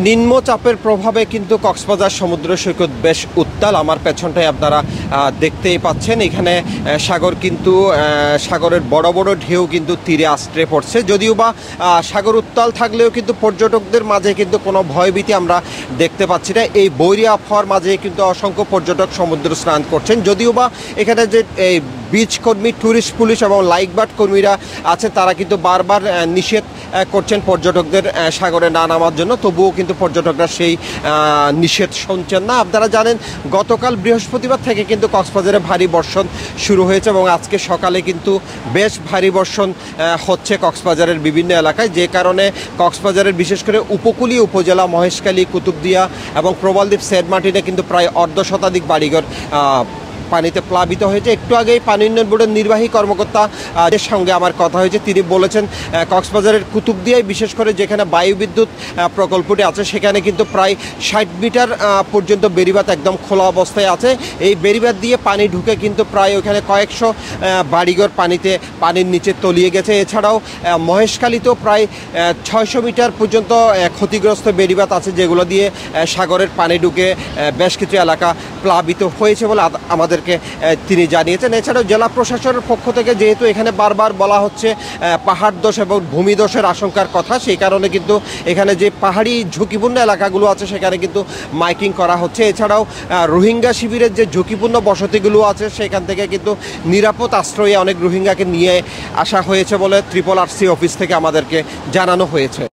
নিম্নচাপের প্রভাবে কিন্তু কক্সবাজার সমুদ্র সৈকত বেশ উত্তাল। আমার পেছনটায় আপনারা দেখতেই পাচ্ছেন, এখানে সাগর কিন্তু সাগরের বড় বড় ঢেউ কিন্তু তীরে আশ্রে পড়ছে। যদিও বা সাগর উত্তাল থাকলেও কিন্তু পর্যটকদের মাঝে কিন্তু কোনো ভয়ভীতি আমরা দেখতে পাচ্ছি না। এই বৈরী আবহাওয়ার মাঝে কিন্তু অসংখ্য পর্যটক সমুদ্র স্নান করছেন। যদিও বা এখানে যে এই বিচ কর্মী, ট্যুরিস্ট পুলিশ এবং লাইফগার্ড কর্মীরা আছে, তারা কিন্তু বারবার নিষেধ করছেন পর্যটকদের সাগরে না নামার জন্য, তবুও কিন্তু পর্যটকরা সেই নিষেধ শুনছেন না। আপনারা জানেন গতকাল বৃহস্পতিবার থেকে কিন্তু কক্সবাজারে ভারী বর্ষণ শুরু হয়েছে এবং আজকে সকালে কিন্তু বেশ ভারী বর্ষণ হচ্ছে কক্সবাজারের বিভিন্ন এলাকায়, যে কারণে কক্সবাজারের বিশেষ করে উপকূলীয় উপজেলা মহেশখালী, কুতুবদিয়া এবং প্রবালদ্বীপ, সেন্ট মার্টিনে কিন্তু প্রায় অর্ধশতাধিক বাড়িঘর পানিতে প্লাবিত হয়েছে। একটু আগেই পানি উন্নয়ন বোর্ডের নির্বাহী কর্মকর্তা এর সঙ্গে আমার কথা হয়েছে। তিনি বলেছেন কক্সবাজারের কুতুবদিয়ায় বিশেষ করে যেখানে বায়ুবিদ্যুৎ প্রকল্পটি আছে, সেখানে কিন্তু প্রায় 60 মিটার পর্যন্ত বেড়িবাঁধ একদম খোলা অবস্থায় আছে। এই বেড়িবাঁধ দিয়ে পানি ঢুকে কিন্তু প্রায় ওখানে কয়েকশো বাড়িঘর পানির নিচে তলিয়ে গেছে। এছাড়াও মহেশখালীতেও প্রায় 600 মিটার পর্যন্ত ক্ষতিগ্রস্ত বেড়িবাঁধ আছে, যেগুলো দিয়ে সাগরের পানি ঢুকে বেশ কিছু এলাকা প্লাবিত হয়েছে বলে আমাদের তিনি জানিয়েছেন। এছাড়াও জেলা প্রশাসনের পক্ষ থেকে যেহেতু এখানে বারবার বলা হচ্ছে পাহাড় ধস এবং ভূমিধসের আশঙ্কার কথা, সেই কারণে কিন্তু এখানে যে পাহাড়ি ঝুঁকিপূর্ণ এলাকাগুলো আছে সেখানে কিন্তু মাইকিং করা হচ্ছে। এছাড়াও রোহিঙ্গা শিবিরের যে ঝুঁকিপূর্ণ বসতিগুলো আছে সেখান থেকে কিন্তু নিরাপদ আশ্রয়ে অনেক রোহিঙ্গাকে নিয়ে আসা হয়েছে বলে RRRC অফিস থেকে আমাদেরকে জানানো হয়েছে।